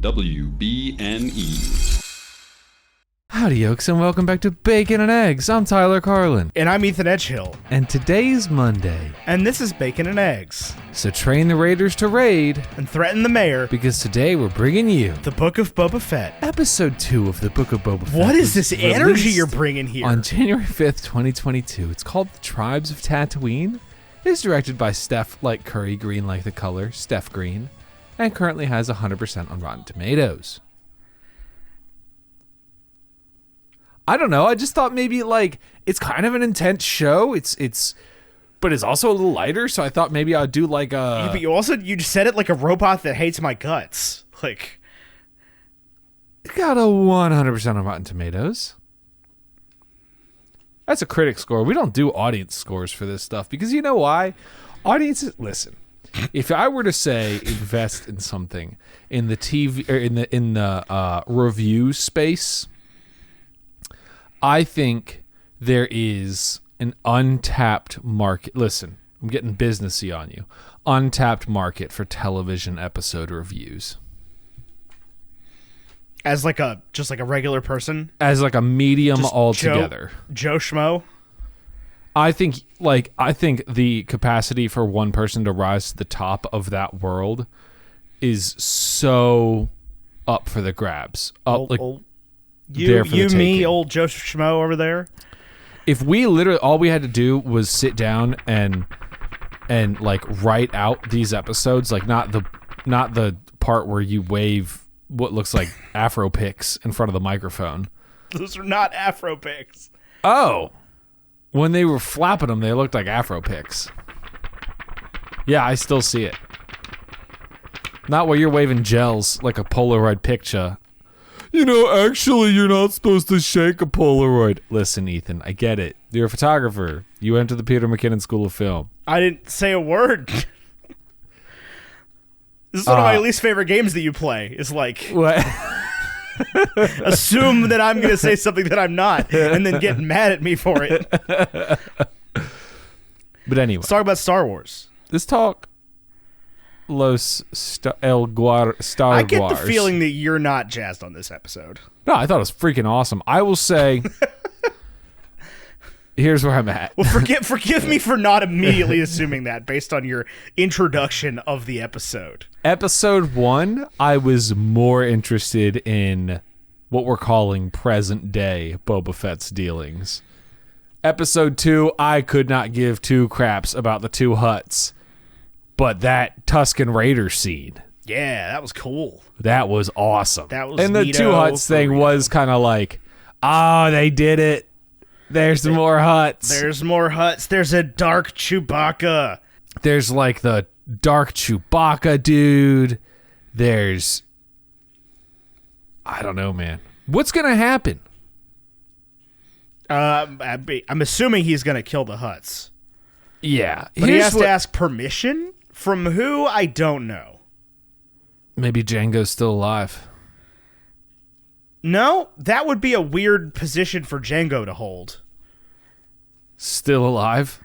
on WBNE. Howdy, yokes, and welcome back to Bacon and Eggs. I'm Tyler Carlin. And I'm Ethan Edgehill. And today's Monday. And this is Bacon and Eggs. So train the raiders to raid. And threaten the mayor. Because today we're bringing you The Book of Boba Fett. Episode 2 of The Book of Boba Fett. What is this energy you're bringing here? On January 5th, 2022. It's called The Tribes of Tatooine. It is directed by Steph like Curry, green like the color, Steph Green, and currently has 100% on Rotten Tomatoes. I don't know. I just thought maybe it's kind of an intense show. But it's also a little lighter. So I thought maybe I'd do like a. Yeah, but you just said it like a robot that hates my guts. It got a 100% on Rotten Tomatoes. That's a critic score. We don't do audience scores for this stuff because you know why? Audiences listen. If I were to say invest in something in the TV or in the review space. I think there is an untapped market. Listen, I'm getting businessy on you. Untapped market for television episode reviews. As just like a regular person? As like a medium just altogether. Joe Schmo? I think the capacity for one person to rise to the top of that world is so up for the grabs. You, me, old Joe Schmo over there. If we literally all we had to do was sit down and write out these episodes, not the part where you wave what looks like Afro pics in front of the microphone. Those are not Afro pics. Oh, when they were flapping them, they looked like Afro pics. Yeah, I still see it. Not where you're waving gels like a Polaroid picture. You know, actually, you're not supposed to shake a Polaroid. Listen, Ethan, I get it. You're a photographer. You went to the Peter McKinnon School of Film. I didn't say a word. This is one of my least favorite games that you play. Is what? Assume that I'm going to say something that I'm not, and then get mad at me for it. But anyway. Let's talk about Star Wars. Let's talk Star I get Wars. the feeling that you're not jazzed on this episode. No, I thought it was freaking awesome. I will say, here's where I'm at. Well, forgive me for not immediately assuming that based on your introduction of the episode. Episode 1, I was more interested in what we're calling present day Boba Fett's dealings. Episode 2, I could not give two craps about the two Hutts. But that Tusken Raider scene. Yeah, that was cool. That was awesome. That was and the two Hutts thing was kind of like, oh, they did it. There's more Hutts. There's more Hutts. There's a dark Chewbacca. There's like the dark Chewbacca dude. There's, I don't know, man. What's going to happen? I'm assuming he's going to kill the Hutts. Yeah. But he has to ask permission? From who? I don't know. Maybe Jango's still alive. No, that would be a weird position for Jango to hold. Still alive?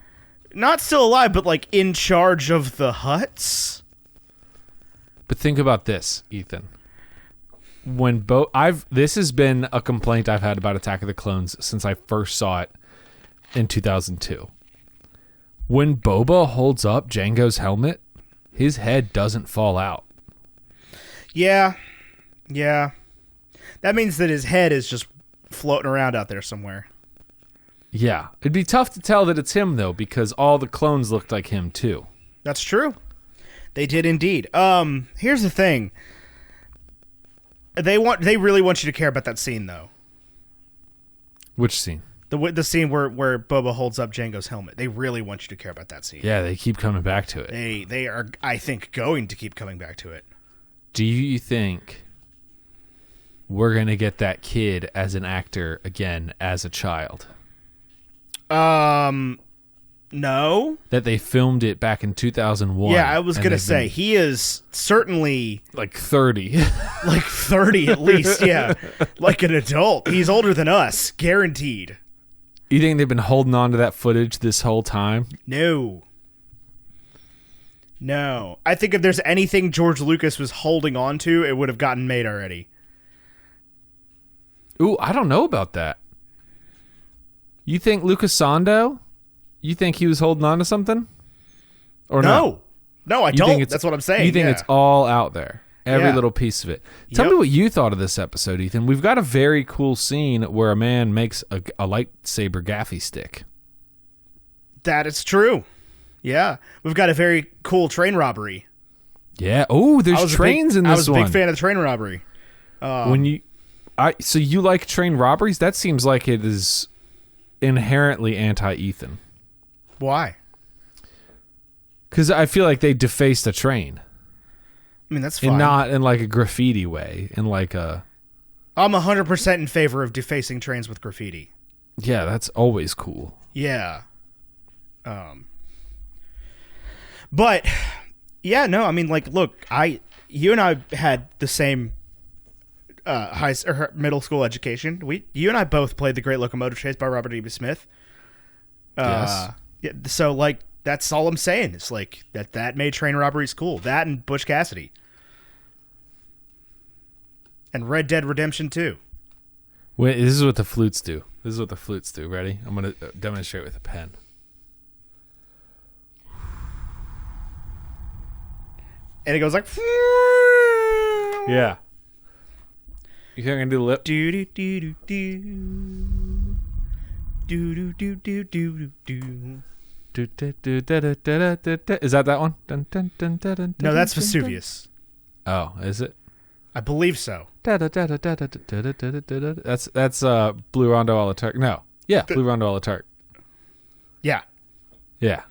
Not still alive, but in charge of the Hutts? But think about this, Ethan. When this has been a complaint I've had about Attack of the Clones since I first saw it in 2002. When Boba holds up Jango's helmet, his head doesn't fall out. Yeah. That means that his head is just floating around out there somewhere. Yeah. It'd be tough to tell that it's him, though, because all the clones looked like him, too. That's true. They did indeed. Here's the thing. They really want you to care about that scene, though. Which scene? The scene where Boba holds up Jango's helmet. They really want you to care about that scene. Yeah, they keep coming back to it. They are, I think, going to keep coming back to it. Do you think we're going to get that kid as an actor again as a child? No. That they filmed it back in 2001. Yeah, I was going to say, he is certainly... 30. 30 at least, yeah. Like an adult. He's older than us, guaranteed. You think they've been holding on to that footage this whole time? No. No. I think if there's anything George Lucas was holding on to, it would have gotten made already. Ooh, I don't know about that. You think Lucas Sando? You think he was holding on to something? Or no? No, I don't. That's what I'm saying. You think it's all out there? Every little piece of it. Tell Yep. me what you thought of this episode, Ethan. We've got a very cool scene where a man makes a lightsaber gaffy stick. That is true. Yeah. We've got a very cool train robbery. Yeah. Oh, there's trains in this one. I was a big fan of the train robbery. So you like train robberies? That seems like it is inherently anti-Ethan. Why? Because I feel like they defaced a train. I mean, that's fine. And not in like a graffiti way. In like a... I'm 100% in favor of defacing trains with graffiti. Yeah, that's always cool. Yeah. But, yeah, no, I mean, like, look, you and I had the same middle school education. You and I both played The Great Locomotive Chase by Robert E.B. Smith. Yes. Yeah, so, like, that's all I'm saying. It's like that made train robberies cool. That and Butch Cassidy. And Red Dead Redemption 2. Wait, this is what the flutes do. Ready? I'm going to demonstrate with a pen. And it goes like... Yeah. You think I can do the lip? Do do do do do. Do do do do do do. Is that one? No, that's Vesuvius. Oh, is it? I believe so. That's Blue Rondo a la Turk. No. Yeah, Blue Rondo a la Turk. Yeah. Yeah.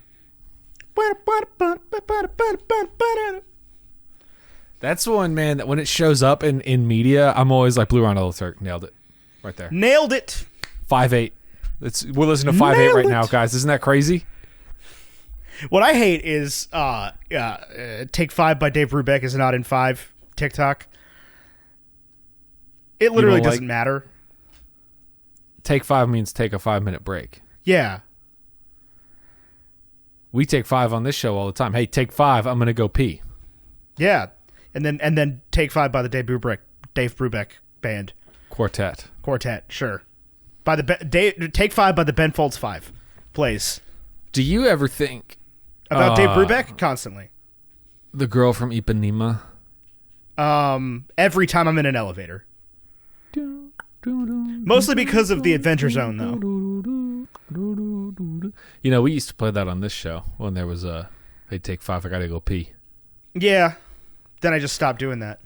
That's one, man, that when it shows up in media, I'm always like, Blue Rondo a la Turk. Nailed it. Right there. Nailed it. 5/8. We're listening to 5/8 right now, guys. Isn't that crazy? What I hate is Take 5 by Dave Brubeck is not in 5 TikTok. It literally doesn't matter. Take 5 means take a 5-minute break. Yeah. We take 5 on this show all the time. Hey, take 5. I'm going to go pee. Yeah. And then Take 5 by the Dave Brubeck band. Quartet, sure. By the Take 5 by the Ben Folds 5 plays. Do you ever think about Dave Brubeck? Constantly. The girl from Ipanema? Every time I'm in an elevator. Mostly because of the Adventure Zone, though. You know, we used to play that on this show when there was hey, Take 5, I gotta go pee. Yeah. Then I just stopped doing that.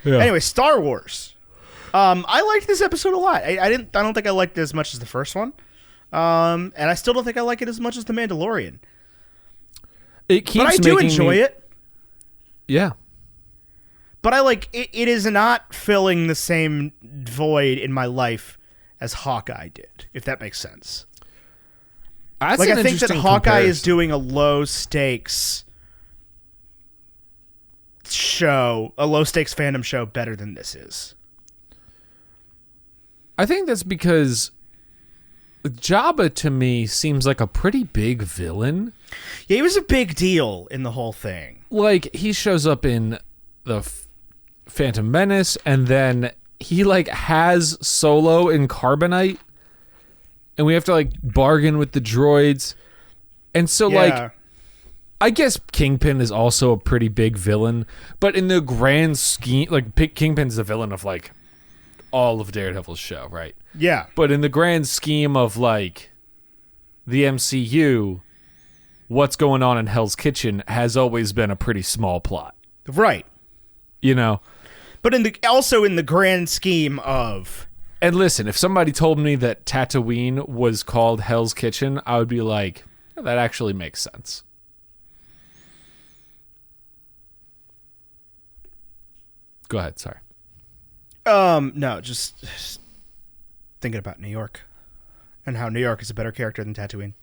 Yeah. Anyway, Star Wars. I liked this episode a lot. I don't think I liked it as much as the first one. And I still don't think I like it as much as The Mandalorian. It keeps but I do enjoy it. Yeah. But I like it. It is not filling the same void in my life as Hawkeye did, if that makes sense. That's like an I think that interesting Hawkeye comparison. is doing a low stakes show, a low stakes fandom show better than this is. I think that's because Jabba to me seems like a pretty big villain. Yeah, he was a big deal in the whole thing. Like, he shows up in the Phantom Menace, and then he, like, has Solo in Carbonite, and we have to, like, bargain with the droids. And so, like, I guess Kingpin is also a pretty big villain, but in the grand scheme, like, Kingpin's the villain of, like, all of Daredevil's show, right? Yeah. But in the grand scheme of, like, the MCU, what's going on in Hell's Kitchen has always been a pretty small plot. Right. You know? But also in the grand scheme of... And listen, if somebody told me that Tatooine was called Hell's Kitchen, I would be like, yeah, that actually makes sense. Go ahead, sorry. No, just thinking about New York and how New York is a better character than Tatooine.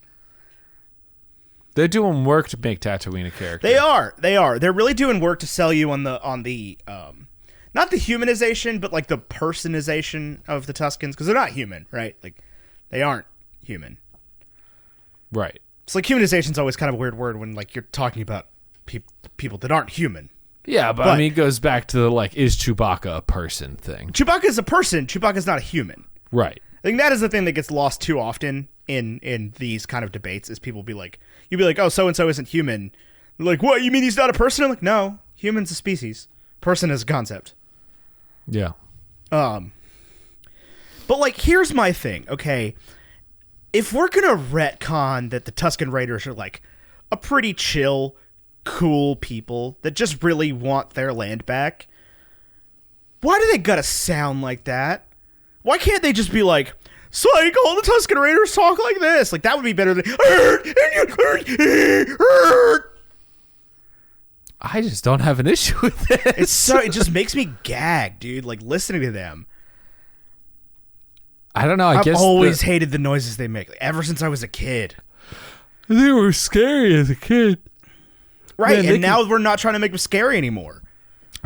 They're doing work to make Tatooine a character. They are. They're really doing work to sell you on the not the humanization, but like the personization of the Tuskens, because they're not human, right? Like, they aren't human. Right. It's like humanization's always kind of a weird word when like you're talking about people that aren't human. Yeah, but I mean, it goes back to the, like, is Chewbacca a person thing. Chewbacca is a person. Chewbacca is not a human. Right. I think that is the thing that gets lost too often in these kind of debates is people be like, you'd be like, oh, so-and-so isn't human. They're like, what, you mean he's not a person? I'm like, no, human's a species. Person is a concept. Yeah. But, like, here's my thing, okay? If we're gonna retcon that the Tusken Raiders are, like, a pretty chill, cool people that just really want their land back, why do they gotta sound like that? Why can't they just be like, psych, all the Tusken Raiders talk like this? Like, that would be better than... I just don't have an issue with this. It just makes me gag, dude, like, listening to them. I don't know, I've guess always hated the noises they make, like, ever since I was a kid. They were scary as a kid. Right, man, and now we're not trying to make them scary anymore.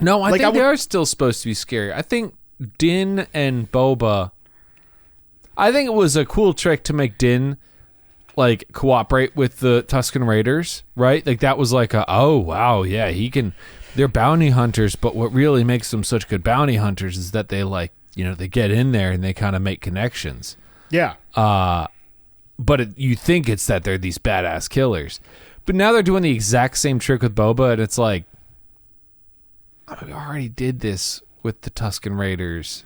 No, I think they are still supposed to be scary. I think Din and Boba... I think it was a cool trick to make Din, like, cooperate with the Tusken Raiders, right? Like, that was like oh, wow, yeah, he can... They're bounty hunters, but what really makes them such good bounty hunters is that they, like, you know, they get in there and they kind of make connections. Yeah. But you think it's that they're these badass killers. But now they're doing the exact same trick with Boba, and it's like, we already did this with the Tusken Raiders.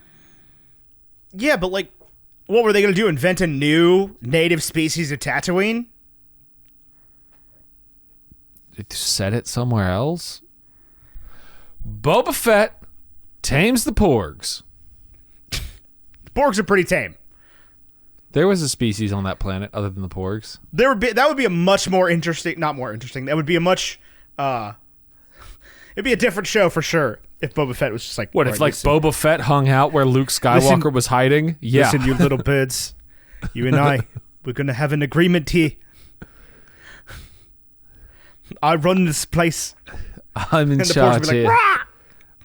Yeah, but, like, what were they going to do? Invent a new native species of Tatooine? Set it somewhere else? Boba Fett tames the Porgs. Porgs are pretty tame. There was a species on that planet other than the Porgs. That would be a much more interesting... Not more interesting. That would be a much... it'd be a different show for sure if Boba Fett was just like... What, if, like, Boba Fett hung out where Luke Skywalker was hiding? Yeah. Listen, you little birds. You and I, we're going to have an agreement here. I run this place. I'm in charge here. Rah!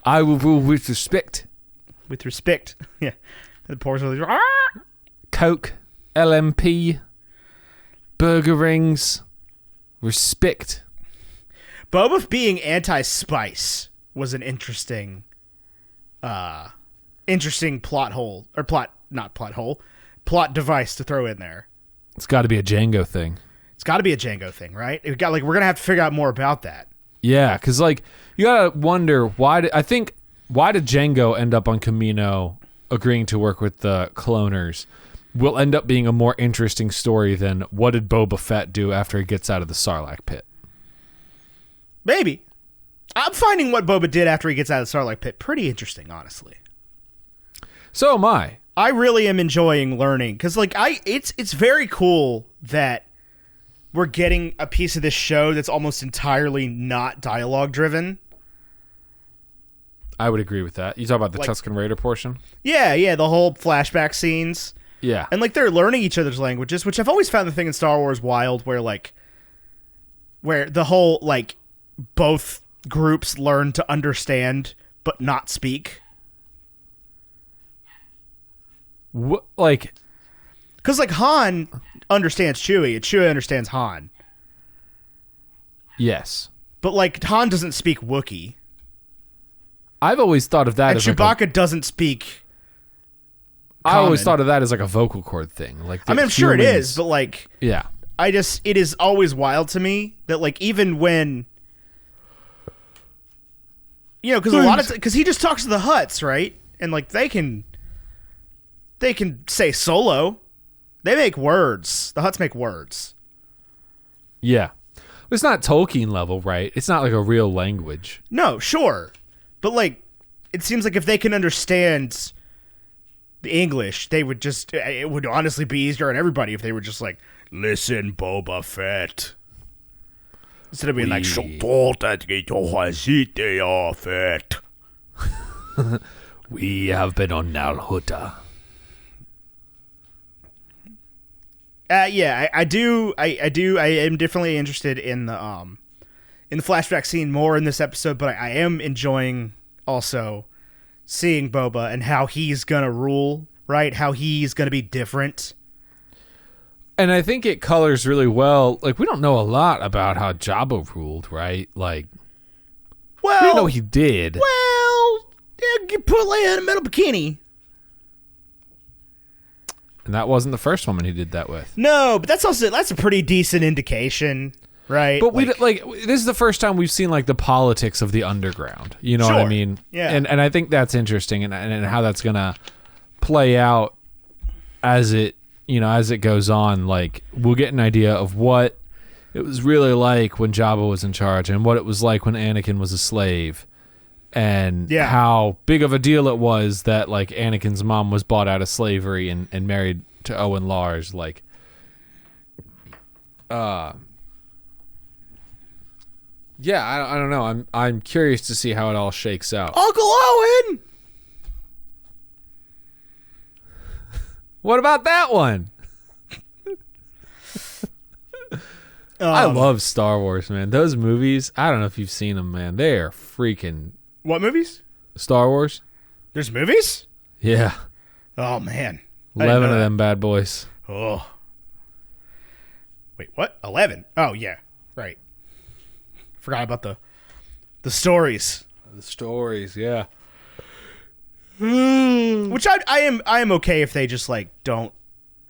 I will rule with respect. With respect. Yeah. And the Porgs are like... Rah! Coke, LMP, burger rings, respect. Boba being anti-spice was an interesting plot hole, or plot device to throw in there. It's got to be a Django thing. It's got to be a Django thing, right? We're gonna have to figure out more about that. Yeah, because, like, you gotta wonder why did Django end up on Camino, agreeing to work with the cloners? Will end up being a more interesting story than what did Boba Fett do after he gets out of the Sarlacc pit. Maybe. I'm finding what Boba did after he gets out of the Sarlacc pit pretty interesting, honestly. So am I. I really am enjoying learning because, like, it's very cool that we're getting a piece of this show that's almost entirely not dialogue driven. I would agree with that. You talk about the Tusken Raider portion? Yeah, the whole flashback scenes. Yeah. And, like, they're learning each other's languages, which I've always found the thing in Star Wars wild where the whole, like, both groups learn to understand but not speak. What, like... Because, like, Han understands Chewie, and Chewie understands Han. Yes. But, like, Han doesn't speak Wookiee. I've always thought of that and as Chewbacca doesn't speak I always common. thought of that as like a vocal cord thing. Like, I mean, I'm sure it is, but, like... Yeah. it is always wild to me that, like, even when... You know, because he just talks to the Hutts, right? And, like, they can say solo. They make words. The Hutts make words. Yeah. It's not Tolkien level, right? It's not like a real language. No, sure. But, like, it seems like if they can understand the English, they would just... It would honestly be easier on everybody if they were just like, listen, Boba Fett. Instead of being like, Fett. We have been on Nal Hutta. Yeah, I do. I am definitely interested in the flashback scene more in this episode, but I am enjoying also seeing Boba and how he's gonna rule, right? How he's gonna be different. And I think it colors really well. Like, we don't know a lot about how Jabba ruled, right? Like, Well, we didn't know he did. Well, you put Leia in a metal bikini. And that wasn't the first woman he did that with. No, but that's a pretty decent indication, right? But this is the first time we've seen like the politics of the underground. You know what I Sure. mean? Yeah. And I think that's interesting, and how that's gonna play out as it goes on. Like, we'll get an idea of what it was really like when Jabba was in charge, and what it was like when Anakin was a slave, and how big of a deal it was that like Anakin's mom was bought out of slavery and married to Owen Lars. Like, I don't know. I'm curious to see how it all shakes out. Uncle Owen. What about that one? I love Star Wars, man. Those movies, I don't know if you've seen them, man. They are freaking... What movies? Star Wars? There's movies? Yeah. Oh, man. 11 of them bad boys. Oh. Wait, what? 11? Oh, yeah. Right. Forgot about the stories. The stories, yeah. Which I am okay if they just like don't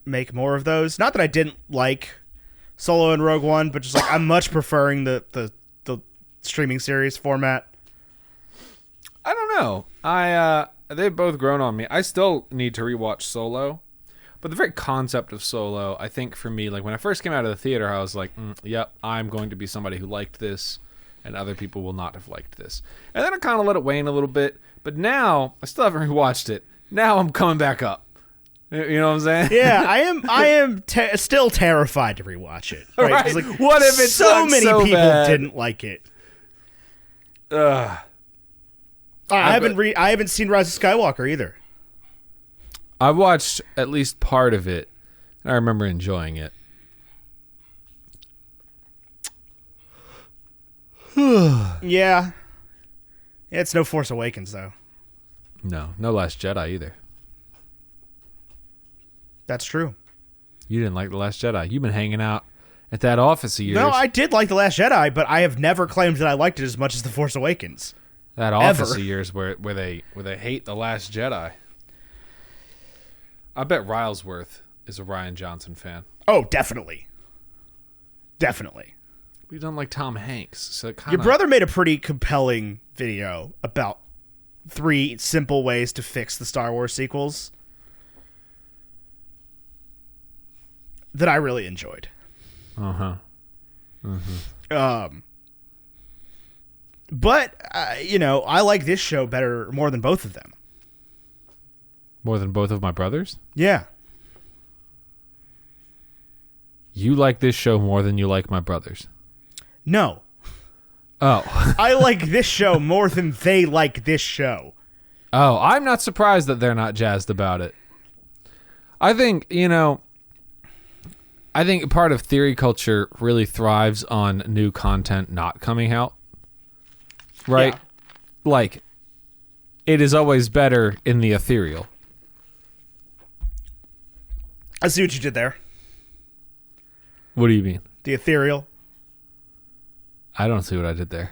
make more of those. Not that I didn't like Solo and Rogue One, but just like I'm much preferring the streaming series format. I don't know. They've both grown on me. I still need to rewatch Solo, but the very concept of Solo, I think for me, like when I first came out of the theater, I was like, yep, I'm going to be somebody who liked this, and other people will not have liked this. And then I kind of let it wane a little bit, but now I still haven't rewatched it. Now I'm coming back up. You know what I'm saying? Yeah, I am still terrified to rewatch it. Right? Right. Like, What if it so sucks many so people bad? didn't like it? I haven't seen Rise of Skywalker either. I watched at least part of it, and I remember enjoying it. Yeah, it's no Force Awakens though. No Last Jedi either. That's true. You didn't like The Last Jedi. You've been hanging out at that office of yours. No, I did like The Last Jedi, but I have never claimed that I liked it as much as The Force Awakens. That office of yours where they hate The Last Jedi. I bet Rylesworth is a Rian Johnson fan. Oh, definitely. Definitely. We don't like Tom Hanks, so it Your brother made a pretty compelling video about 3 simple ways to fix the Star Wars sequels that I really enjoyed. But I like this show more than both of them. More than both of my brothers? Yeah. You like this show more than you like my brothers? No. Oh. I like this show more than they like this show. Oh, I'm not surprised that they're not jazzed about it. I think part of theory culture really thrives on new content not coming out. Right? Yeah. Like, it is always better in the ethereal. I see what you did there. What do you mean? The ethereal. I don't see what I did there.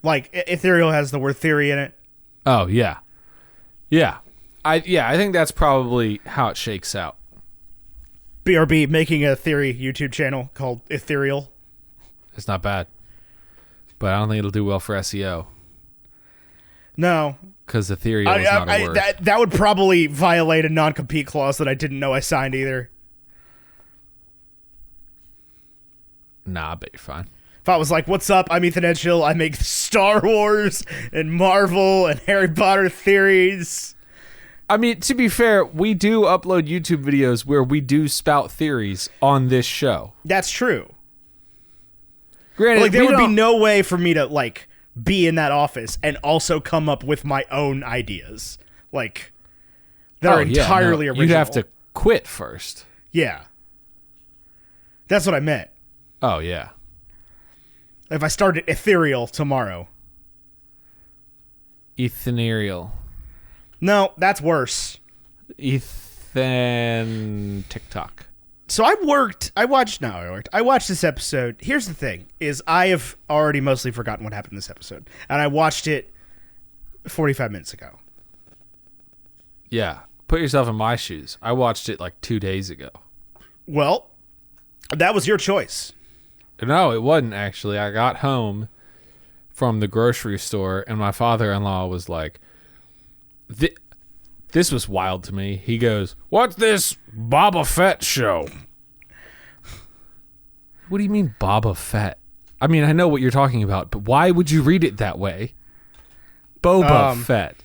Like, ethereal has the word theory in it. Oh, yeah. Yeah. I think that's probably how it shakes out. BRB making a theory YouTube channel called Ethereal. It's not bad. But I don't think it'll do well for SEO. No. Because ethereal is not a word. That would probably violate a non-compete clause that I didn't know I signed either. Nah, I bet you're fine. If I was like, what's up, I'm Ethan Edgehill, I make Star Wars and Marvel and Harry Potter theories. I mean, to be fair, we do upload YouTube videos where we do spout theories on this show. That's true. Granted, like, there would be no way for me to, like, be in that office and also come up with my own ideas. Like, that are entirely original. You'd have to quit first. Yeah. That's what I meant. Oh, yeah. If I started Ethereal tomorrow. Ethereal. No, that's worse. Ethan TikTok. So I watched this episode. Here's the thing, is I have already mostly forgotten what happened in this episode. And I watched it 45 minutes ago. Yeah. Put yourself in my shoes. I watched it like 2 days ago. Well, that was your choice. No, it wasn't actually. I got home from the grocery store and my father-in-law was like, this was wild to me. He goes, "What's this Boba Fett show?" What do you mean Boba Fett? I mean, I know what you're talking about, but why would you read it that way? Boba Fett.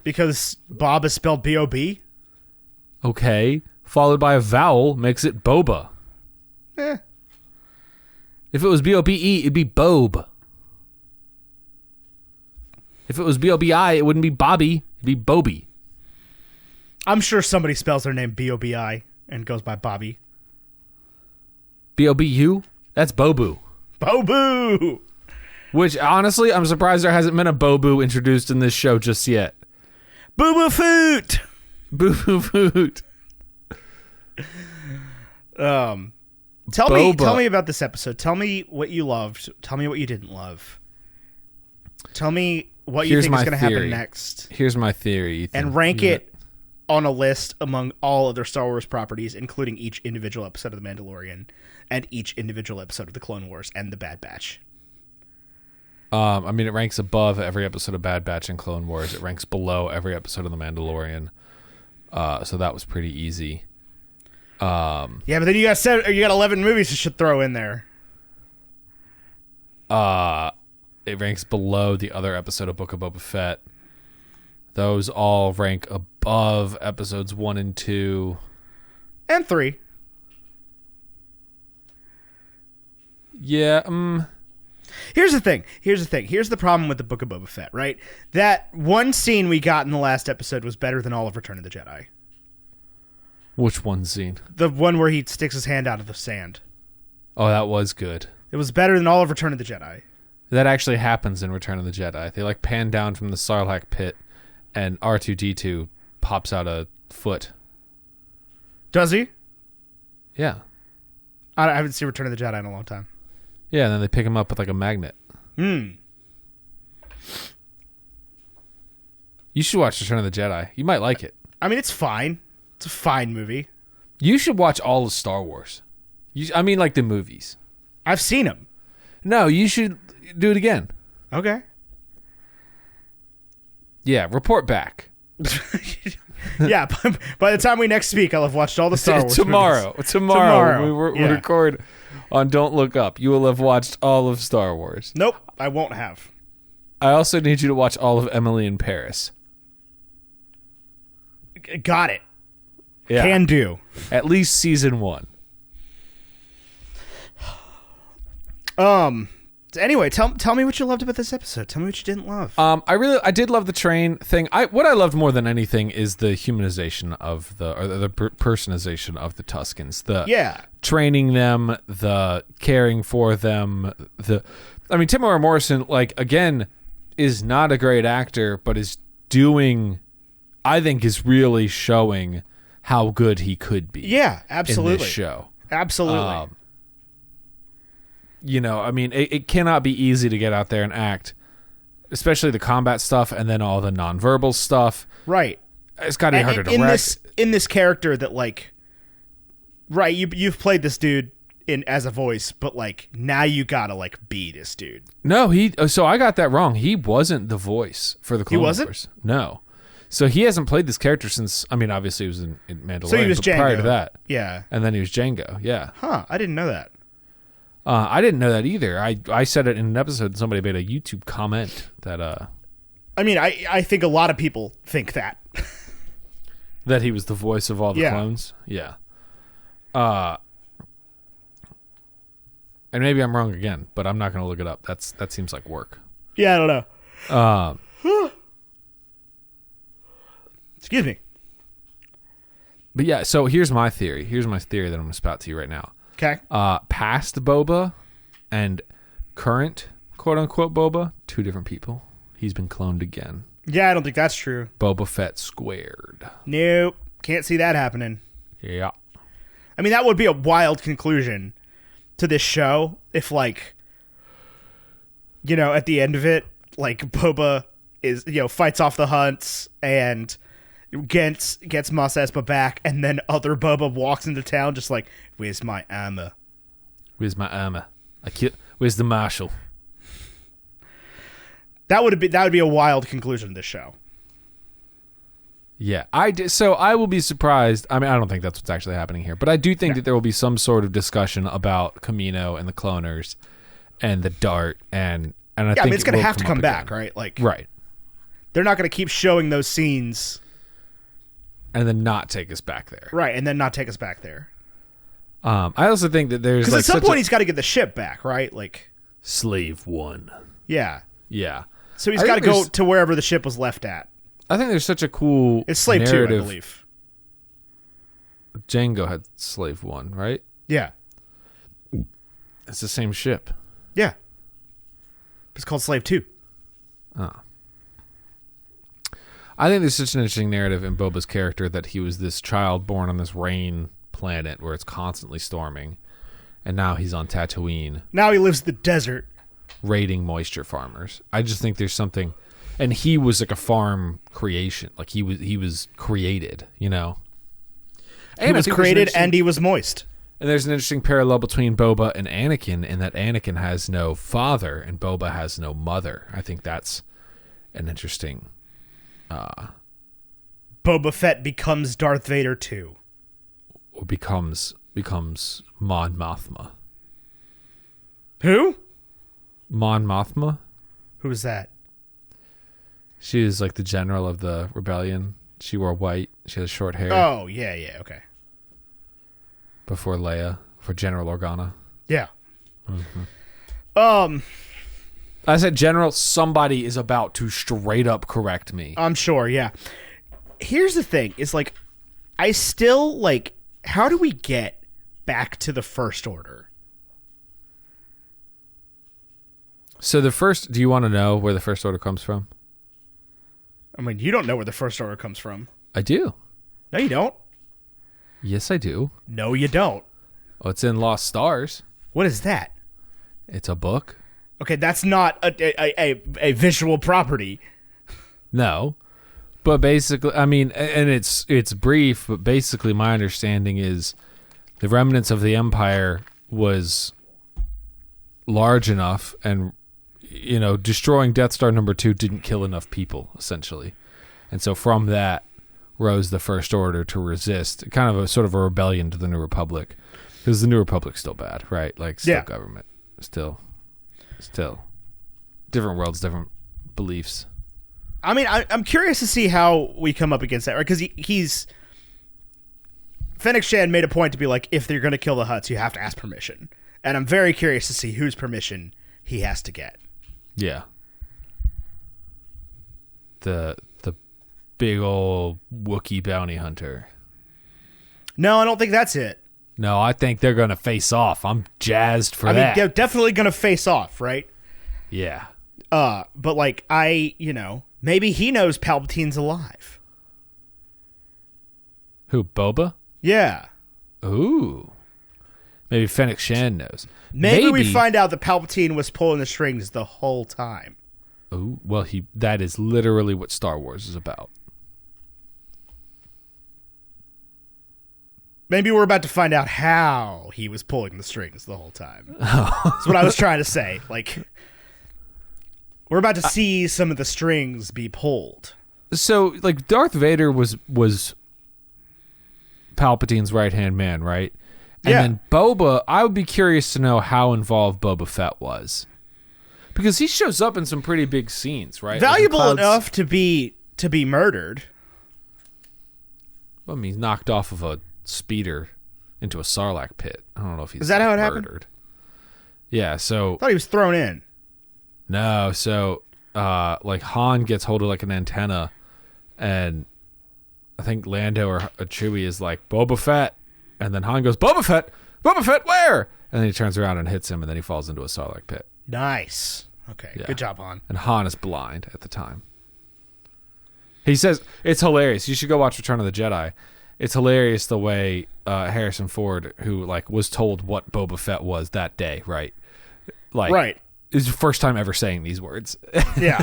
Because Bob is spelled B-O-B? Okay. Followed by a vowel makes it Boba. Eh. If it was B-O-B-E, it'd be Bob. If it was B-O-B-I, it wouldn't be Bobby. It'd be Bobby. I'm sure somebody spells their name B-O-B-I and goes by Bobby. B-O-B-U? That's Bobu. Bobu! Which, honestly, I'm surprised there hasn't been a Bobu introduced in this show just yet. Boo-boo foot! Boo-boo food. Tell me about this episode. Tell me what you loved. Tell me what you didn't love. Tell me what you think is going to happen next. Here's my theory, Ethan. And rank it on a list among all other Star Wars properties, including each individual episode of The Mandalorian and each individual episode of The Clone Wars and The Bad Batch. I mean, it ranks above every episode of Bad Batch and Clone Wars. It ranks below every episode of The Mandalorian. So that was pretty easy. Yeah, but then you got 11 movies you should throw in there. It ranks below the other episode of Book of Boba Fett. Those all rank above episodes 1 and 2. And 3. Yeah, Here's the thing. Here's the problem with the Book of Boba Fett, right? That one scene we got in the last episode was better than all of Return of the Jedi. Which one scene? The one where he sticks his hand out of the sand. Oh, that was good. It was better than all of Return of the Jedi. That actually happens in Return of the Jedi. They pan down from the Sarlacc pit, and R2-D2 pops out a foot. Does he? Yeah. I haven't seen Return of the Jedi in a long time. Yeah, and then they pick him up with like a magnet. You should watch Return of the Jedi. You might like it. I mean, it's fine. It's a fine movie. You should watch all of Star Wars. I mean, like the movies. I've seen them. No, you should do it again. Okay. Yeah, report back. Yeah, by the time we next speak, I'll have watched all the Star Wars Tomorrow. movies. Tomorrow. We record on Don't Look Up. You will have watched all of Star Wars. Nope, I won't have. I also need you to watch all of Emily in Paris. Got it. Yeah. Can do. At least season 1. Anyway, tell me what you loved about this episode. Tell me what you didn't love. I did love the train thing. What I loved more than anything is the humanization of the personization of the Tuskens. The training them, the caring for them. Tamara Morrison, again, is not a great actor, but is doing, I think, is really showing how good he could be. Yeah, absolutely. In this show. Absolutely. It cannot be easy to get out there and act, especially the combat stuff and then all the nonverbal stuff. Right. It's got to be hard to direct. In this character that, right, you've played this dude as a voice, but, now you gotta, be this dude. No, so I got that wrong. He wasn't the voice for the Clone Wars. He wasn't? No. So he hasn't played this character since, obviously he was in Mandalorian. So he was Jango. Prior to that. Yeah. And then he was Jango, yeah. Huh, I didn't know that. I didn't know that either. I said it in an episode and somebody made a YouTube comment that... I think a lot of people think that. That he was the voice of all the clones? Yeah. And maybe I'm wrong again, but I'm not going to look it up. That seems like work. Yeah, I don't know. Excuse me. But yeah, so here's my theory. Here's my theory that I'm going to spout to you right now. Okay. Past Boba and current quote-unquote Boba, 2 different people. He's been cloned again. Yeah, I don't think that's true. Boba Fett squared. Nope. Can't see that happening. Yeah. I mean, that would be a wild conclusion to this show if, like, you know, at the end of it, like, Boba is, you know, fights off the Hunts and gets Mos Espa back, and then other Boba walks into town just like, where's my armor? Where's my armor? Where's the marshal? That would be a wild conclusion to this show. Yeah, so I will be surprised. I mean, I don't think that's what's actually happening here, but I do think that there will be some sort of discussion about Camino and the cloners and the Dart, and I think it's going to have to come back, right? Like, right. They're not going to keep showing those scenes and then not take us back there, right? And then not take us back there. I also think that there's because at some point he's got to get the ship back, right? Like Slave One. Yeah. So he's got to go to wherever the ship was left at. I think there's such a cool It's Slave narrative. 2, I believe. Django had Slave 1, right? Yeah. It's the same ship. Yeah. It's called Slave 2. Oh. I think there's such an interesting narrative in Boba's character that he was this child born on this rain planet where it's constantly storming, and now he's on Tatooine. Now he lives in the desert. Raiding moisture farmers. I just think there's something... And he was like a farm creation. Like he was created, you know. He was created and he was moist. And there's an interesting parallel between Boba and Anakin in that Anakin has no father and Boba has no mother. I think that's an interesting... Boba Fett becomes Darth Vader too. Or becomes Mon Mothma. Who? Mon Mothma? Who is that? She is like the general of the rebellion. She wore white. She has short hair. Oh, yeah, okay. Before Leia, for General Organa. Yeah. Mm-hmm. I said general, somebody is about to straight up correct me. I'm sure, yeah. Here's the thing, is like, I still, like, how do we get back to the First Order? So do you want to know where the First Order comes from? I mean, you don't know where the First Order comes from. I do. No, you don't. Yes, I do. No, you don't. Oh, it's in Lost Stars. What is that? It's a book. Okay, that's not a visual property. No. But basically, I mean, and it's brief, but basically my understanding is the remnants of the Empire was large enough and, you know, destroying Death Star number 2 didn't kill enough people, essentially. And so from that rose the First Order to resist, kind of a sort of a rebellion to the New Republic. Because the New Republic's still bad, right? Like, still government. Still. Different worlds, different beliefs. I mean, I'm curious to see how we come up against that, right? Because he's... Fennec Shand made a point to be like, if they're going to kill the Hutts, you have to ask permission. And I'm very curious to see whose permission he has to get. Yeah. The big old Wookiee bounty hunter. No, I don't think that's it. No, I think they're going to face off. I'm jazzed for that. I mean, they're definitely going to face off, right? Yeah. But like, maybe he knows Palpatine's alive. Who, Boba? Yeah. Ooh. Maybe Fennec Shand knows. Maybe we find out that Palpatine was pulling the strings the whole time. Ooh, well, that is literally what Star Wars is about. Maybe we're about to find out how he was pulling the strings the whole time. That's what I was trying to say. Like, we're about to see some of the strings be pulled. So, like, Darth Vader was Palpatine's right-hand man, right? And then Boba, I would be curious to know how involved Boba Fett was. Because he shows up in some pretty big scenes, right? Valuable like enough to be murdered. Well, I mean, he's knocked off of a speeder into a Sarlacc pit. I don't know if he's Is that how it murdered. happened? Yeah, so... I thought he was thrown in. No, so, like, Han gets hold of, like, an antenna, and I think Lando or Chewie is like, Boba Fett. And then Han goes, Boba Fett, where? And then he turns around and hits him, and then he falls into a Sarlacc pit. Nice. Okay, Yeah. Good job, Han. And Han is blind at the time. He says, it's hilarious. You should go watch Return of the Jedi. it's hilarious the way Harrison Ford, who like was told what Boba Fett was that day, right? Like, right. It's the first time ever saying these words. Yeah.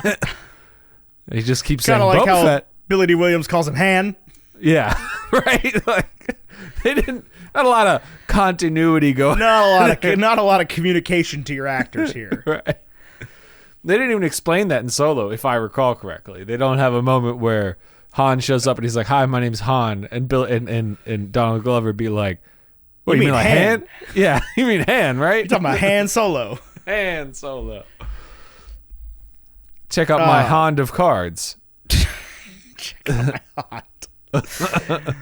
He just keeps saying Kind of like Boba how Fett. Billy D. Williams calls him Han. Yeah, right. Like they didn't. Not a lot of continuity going. Not a lot of communication to your actors here. Right. They didn't even explain that in Solo, if I recall correctly. They don't have a moment where Han shows up and he's like, "Hi, my name's Han," and Bill and Donald Glover be like, "What, you mean like Han? Yeah, you mean Han, right? You're talking about Han Solo. Han Solo. Check out my hand of cards. Check out my hand.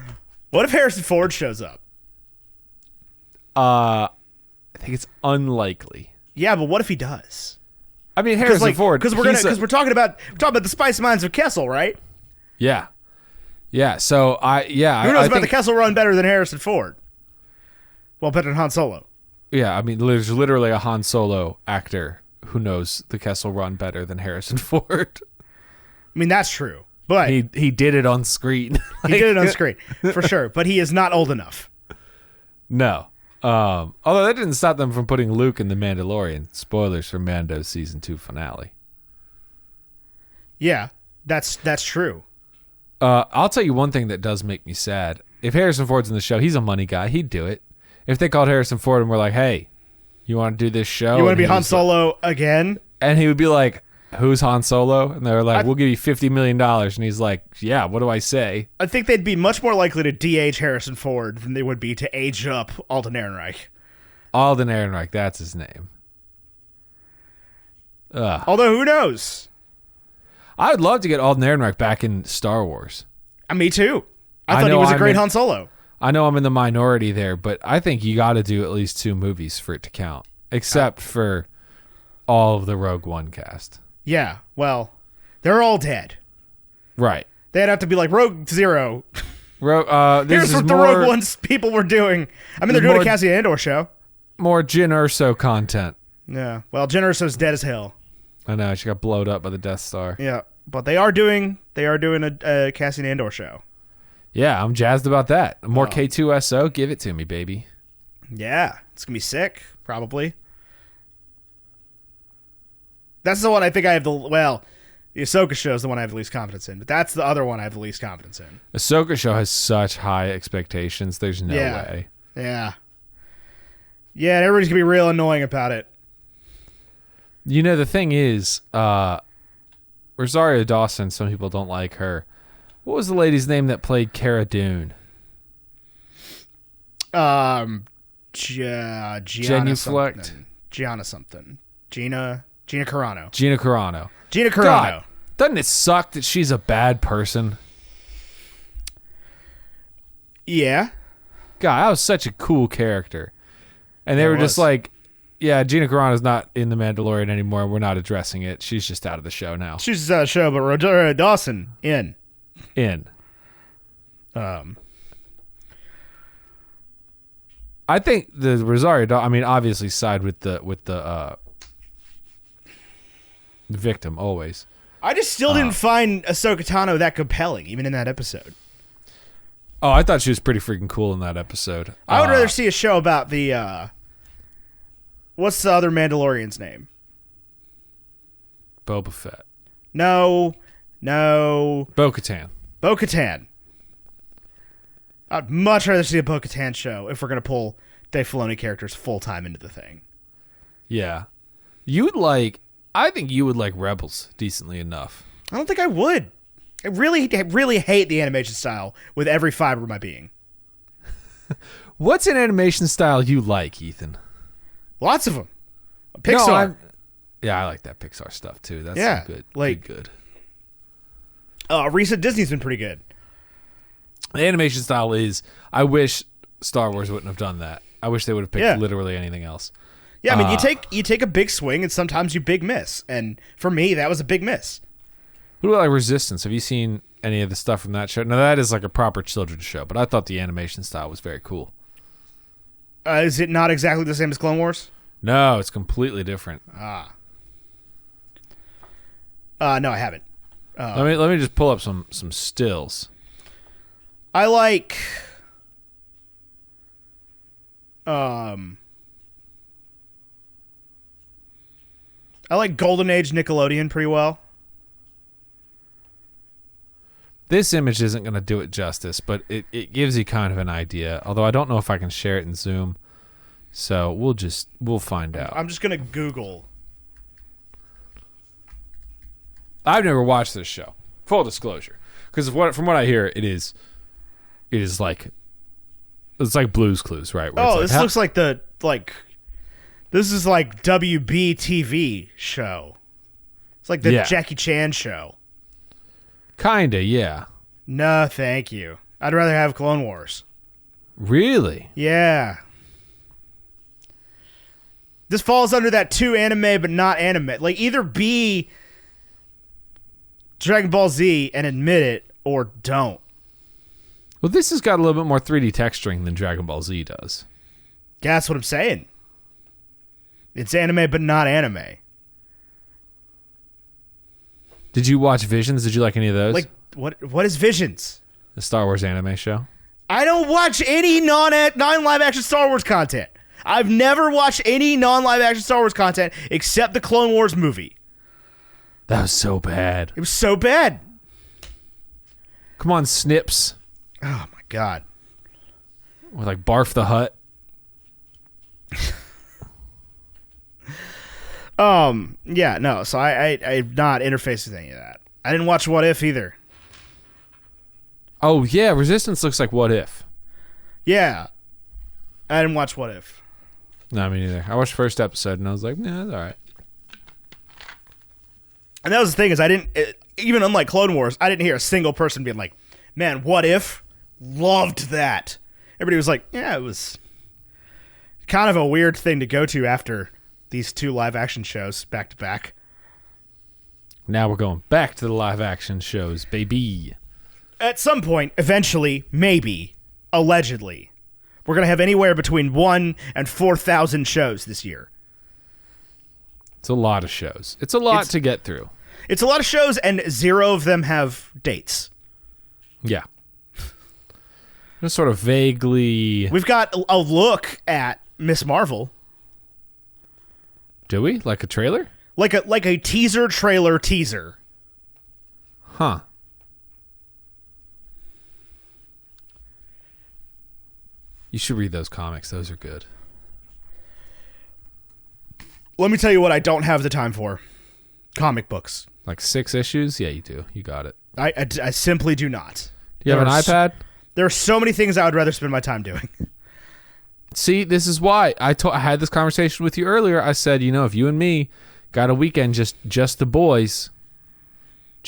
What if Harrison Ford shows up? I think it's unlikely. Yeah, but what if he does? I mean, Harrison Ford, because we're talking about the Spice Mines of Kessel, right? Yeah. So who knows about the Kessel Run better than Harrison Ford? Well, better than Han Solo. Yeah, I mean, there's literally a Han Solo actor who knows the Kessel Run better than Harrison Ford. I mean, that's true, but he did it on screen. He did it on screen for sure. But he is not old enough. No. Although that didn't stop them from putting Luke in The Mandalorian. Spoilers for Mando's season 2 finale. Yeah, that's true. I'll tell you one thing that does make me sad. If Harrison Ford's in the show, he's a money guy. He'd do it. If they called Harrison Ford and were like, "Hey, you want to do this show? You want to be Han Solo again?" And he would be like, "Who's Han Solo?" And they're like, "We'll give you $50 million." And he's like, "Yeah, what do I say?" I think they'd be much more likely to de-age Harrison Ford than they would be to age up Alden Ehrenreich. Alden Ehrenreich, that's his name. Although, who knows? I would love to get Alden Ehrenreich back in Star Wars. Me too. I thought he was a great Han Solo. I know I'm in the minority there, but I think you got to do at least 2 movies for it to count, except for all of the Rogue One cast. Yeah, well, they're all dead. Right. They'd have to be like Rogue Zero. Here's what the Rogue One's people were doing. I meing, they're doing a Cassian Andor show. More Jyn Erso content. Yeah. Well, Jyn Erso's dead as hell. I know, she got blowed up by the Death Star. Yeah, but they are doing a Cassian Andor show. Yeah, I'm jazzed about that. More K2SO, give it to me, baby. Yeah, it's gonna be sick, probably. That's the one I think I have the Ahsoka show is the one I have the least confidence in, but that's the other one I have the least confidence in. Ahsoka show has such high expectations. There's no way. Yeah. Yeah, and everybody's gonna be real annoying about it. You know, the thing is, Rosario Dawson, some people don't like her. What was the lady's name that played Cara Dune? Gianna something. Gina Carano. Gina Carano. God, doesn't it suck that she's a bad person? Yeah. God, that was such a cool character. And they were just like, yeah, Gina Carano's not in The Mandalorian anymore. We're not addressing it. She's just out of the show now. She's out of the show, but Rosario Dawson in. I think the Rosario Dawson, I mean, obviously side with the victim always. I just still didn't find Ahsoka Tano that compelling, even in that episode. Oh, I thought she was pretty freaking cool in that episode. I would rather see a show about the what's the other Mandalorian's name? Boba Fett. No. Bo-Katan. Bo-Katan. I'd much rather see a Bo-Katan show if we're going to pull Dave Filoni characters full-time into the thing. Yeah. I think you would like Rebels decently enough. I don't think I would. I really hate the animation style with every fiber of my being. What's an animation style you like, Ethan? Lots of them. Pixar. Yeah, I like that Pixar stuff too. That's good. Good. Recent Disney's been pretty good. The animation style is, I wish Star Wars wouldn't have done that. I wish they would have picked literally anything else. Yeah, I mean, you take a big swing and sometimes you big miss. And for me, that was a big miss. What about like Resistance? Have you seen any of the stuff from that show? Now, that is like a proper children's show, but I thought the animation style was very cool. Is it not exactly the same as Clone Wars? No, it's completely different. No, I haven't. Let me just pull up some stills. I like Golden Age Nickelodeon pretty well. This image isn't going to do it justice, but it gives you kind of an idea. Although I don't know if I can share it in Zoom. So we'll find out. I'm just going to Google. I've never watched this show. Full disclosure. Because from what I hear, it's like Blue's Clues, right? Where This looks like this is like WB show. It's like the Jackie Chan show. Kinda, yeah. No, thank you. I'd rather have Clone Wars. Really? Yeah. This falls under that 2 anime but not anime. Like, either be Dragon Ball Z and admit it, or don't. Well, this has got a little bit more 3D texturing than Dragon Ball Z does. Yeah, that's what I'm saying. It's anime but not anime. Did you watch Visions? Did you like any of those? Like, what is Visions? The Star Wars anime show? I don't watch any non-live action Star Wars content. I've never watched any non-live action Star Wars content except the Clone Wars movie. That was so bad. It was so bad. Come on, Snips. Oh, my God. Or like Barf the Hut. Yeah, no. So I've not interfaced with any of that. I didn't watch What If either. Oh yeah, Resistance looks like What If. Yeah, I didn't watch What If. No, me neither. I watched the first episode and I was like, nah, that's all right. And that was the thing is even unlike Clone Wars, I didn't hear a single person being like, man, What If? Loved that. Everybody was like, yeah, it was kind of a weird thing to go to after these 2 live action shows back to back. Now we're going back to the live action shows, baby. At some point, eventually, maybe, allegedly, we're going to have anywhere between 1 and 4,000 shows this year. It's a lot of shows. It's a lot to get through. It's a lot of shows, and 0 of them have dates. Yeah. Just sort of vaguely... We've got a look at Miss Marvel. Do we? Like a trailer? Like a teaser trailer teaser. Huh. You should read those comics. Those are good. Let me tell you what I don't have the time for. Comic books. Like 6 issues? Yeah, you do. You got it. I simply do not. Do you have an iPad? There are so many things I would rather spend my time doing. See, this is why I had this conversation with you earlier. I said, if you and me got a weekend, just the boys.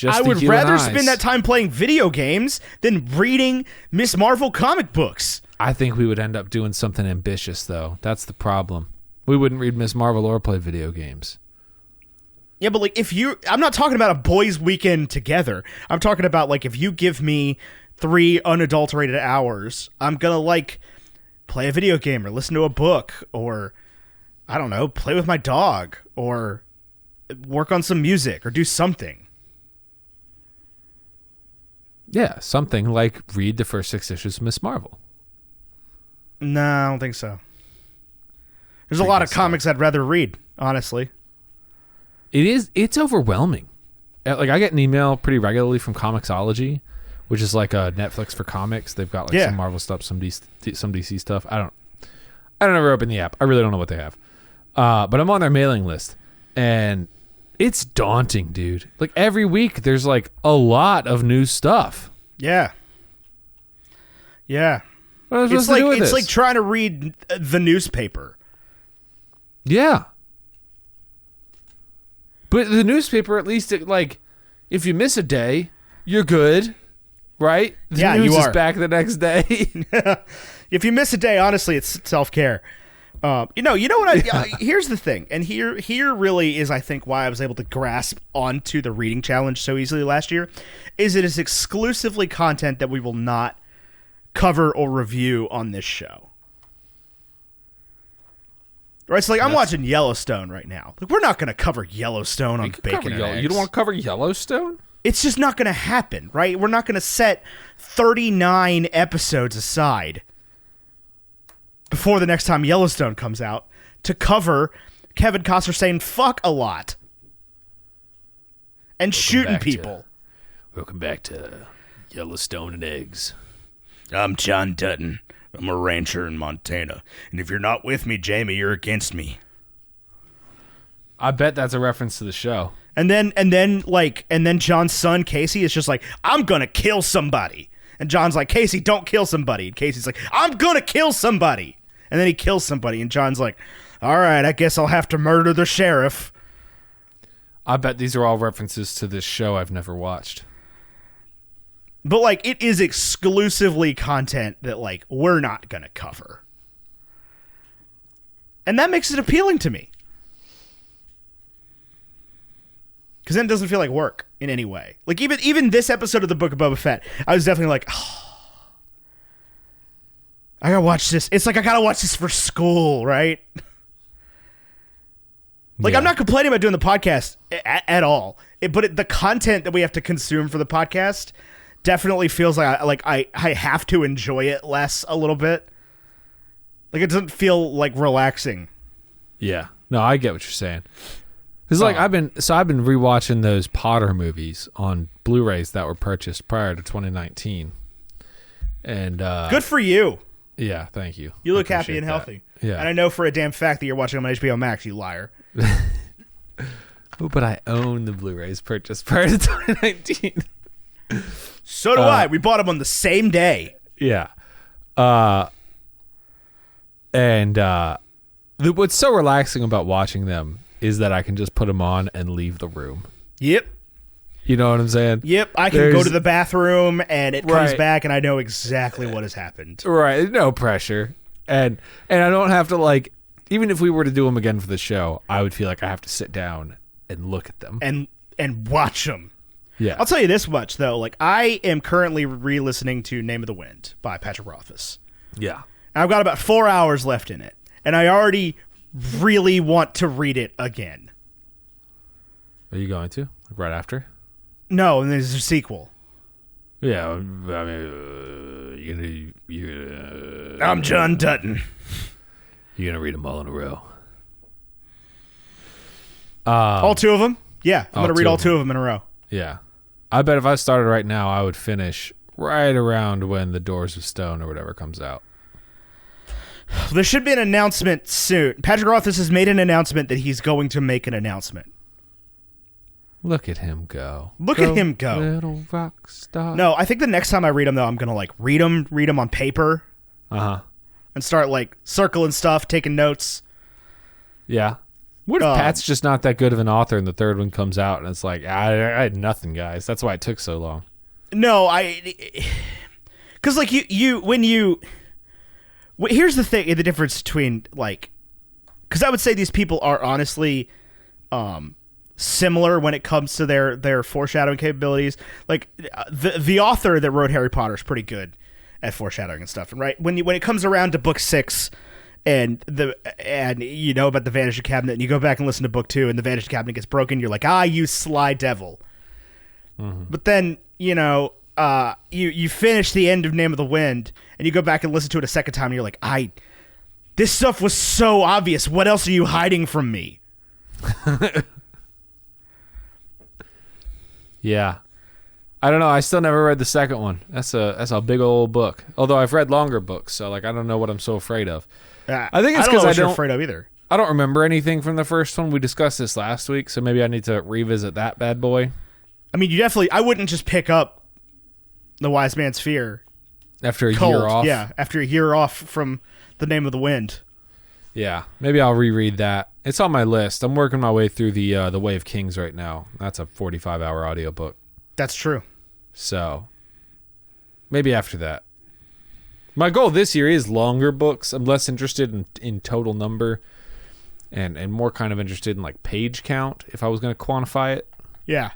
I would rather spend that time playing video games than reading Miss Marvel comic books. I think we would end up doing something ambitious, though. That's the problem. We wouldn't read Miss Marvel or play video games. Yeah, but I'm not talking about a boys' weekend together. I'm talking about if you give me 3 unadulterated hours, I'm gonna play a video game or listen to a book or, I don't know, play with my dog or work on some music or do something. Yeah, something like read the first 6 issues of Miss Marvel. No, I don't think so. There's a lot of comics I'd rather read, honestly. It's overwhelming. I get an email pretty regularly from Comixology, which is like a Netflix for comics. They've got some Marvel stuff, some DC stuff. I don't ever open the app. I really don't know what they have. But I'm on their mailing list, and it's daunting, dude. Every week there's a lot of new stuff. Yeah. Yeah. What am I supposed to do with this? It's like trying to read the newspaper. Yeah. But the newspaper, at least, if you miss a day, you're good, right? The news is back the next day. If you miss a day, honestly, it's self-care. You know what? Here's the thing, and here really is, I think, why I was able to grasp onto the reading challenge so easily last year, is it is exclusively content that we will not cover or review on this show. Right, so I'm watching Yellowstone right now. We're not going to cover Yellowstone on Bacon and Eggs. You don't want to cover Yellowstone? It's just not going to happen, right? We're not going to set 39 episodes aside before the next time Yellowstone comes out to cover Kevin Costner saying fuck a lot and shooting people. Welcome back to Yellowstone and Eggs. I'm John Dutton. I'm a rancher in Montana. And if you're not with me, Jamie, you're against me. I bet that's a reference to the show. And then John's son, Casey, is just like, I'm going to kill somebody. And John's like, Casey, don't kill somebody. And Casey's like, I'm going to kill somebody. And then he kills somebody. And John's like, all right, I guess I'll have to murder the sheriff. I bet these are all references to this show I've never watched. But, like, it is exclusively content that, like, we're not going to cover. And that makes it appealing to me. Because then it doesn't feel like work in any way. Like, even this episode of the Book of Boba Fett, I was definitely like, oh, I gotta watch this. It's like I gotta watch this for school, right? Like, Yeah. I'm not complaining about doing the podcast at all. But the content that we have to consume for the podcast definitely feels like I have to enjoy it less a little bit. Like, it doesn't feel, like, relaxing. Yeah. No, I get what you're saying. Because like I've been rewatching those Potter movies on Blu-rays that were purchased prior to 2019, and Good for you. yeah, thank you. You look I happy appreciate and that. healthy. Yeah, And I know for a damn fact that you're watching them on HBO Max, you liar. Oh, but I own the Blu-rays purchased prior to 2019. So do I. We bought them on the same day. Yeah, and what's so relaxing about watching them is that I can just put them on and leave the room. Yep. You know what I'm saying? Yep. I can go to the bathroom and it comes Right. back and I know exactly what has happened. Right, no pressure, and I don't have to, like, even if we were to do them again for the show, I would feel like I have to sit down and look at them. And watch them. Yeah, I'll tell you this much, though. Like, I am currently re-listening to Name of the Wind by Patrick Rothfuss. yeah. And I've got about 4 hours left in it. And I already really want to read it again. Are you going to right after? No, and there's a sequel. Yeah, I mean, you're I'm John Dutton. gonna read them all in a row. All two of them? Yeah, I'm going to read two all of two of them in a row. Yeah, I bet if I started right now, I would finish right around when The Doors of Stone or whatever comes out. There should be an announcement soon. Patrick Rothfuss has made an announcement that he's going to make an announcement. Look at him go! Look at him go. Little rock star. No, I think the next time I read them, though, I'm going to, like, read them on paper Uh-huh. and start, like, circling stuff, taking notes. Yeah. What if Pat's just not that good of an author and the third one comes out and it's like, I had nothing, guys. That's why it took so long. No, because, like, here's the thing, the difference between, like, because I would say these people are honestly similar when it comes to their foreshadowing capabilities. Like, the author that wrote Harry Potter is pretty good at foreshadowing and stuff. And right when it comes around to book 6 and you know about the Vanishing Cabinet and you go back and listen to book 2 and the Vanishing Cabinet gets broken, you're like, you sly devil. Mm-hmm. But then, you know, you finish the end of Name of the Wind and you go back and listen to it a second time and you're like, this stuff was so obvious. What else are you hiding from me? Yeah. I don't know. I still never read the second one. That's a big old book. Although I've read longer books, so like I don't know what I'm so afraid of. I think it's because I don't know what you're afraid of either. I don't remember anything from the first one. We discussed this last week, so maybe I need to revisit that bad boy. I mean, I wouldn't just pick up The Wise Man's Fear After a cold. year off. Yeah, after a year off from The Name of the Wind. Yeah. Maybe I'll reread that. It's on my list. I'm working my way through the Way of Kings right now. That's a 45-hour audiobook. That's true. So maybe after that. My goal this year is longer books. I'm less interested in total number and more kind of interested in like page count if I was going to quantify it. Yeah.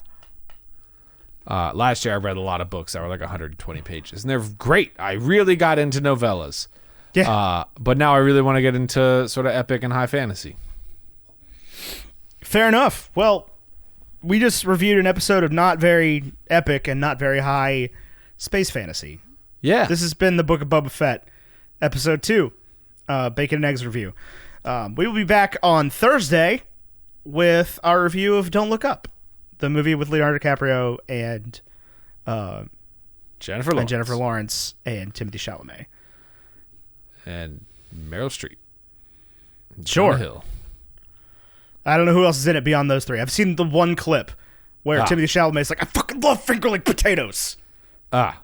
Last year I read a lot of books that were like 120 pages and they're great. I really got into novellas. Yeah. But now I really want to get into sort of epic and high fantasy. Fair enough. Well, we just reviewed an episode of not very epic and not very high space fantasy. Yeah. This has been the Book of Boba Fett, episode 2, Bacon and Eggs review. We will be back on Thursday with our review of Don't Look Up, the movie with Leonardo DiCaprio and Jennifer Lawrence and Timothy Chalamet. And Meryl Streep. Sure. Jonah Hill. I don't know who else is in it beyond those three. I've seen the one clip where Timothy Chalamet's like, I fucking love fingerling potatoes. Well,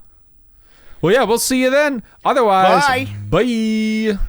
yeah, we'll see you then. Otherwise, Bye. Bye.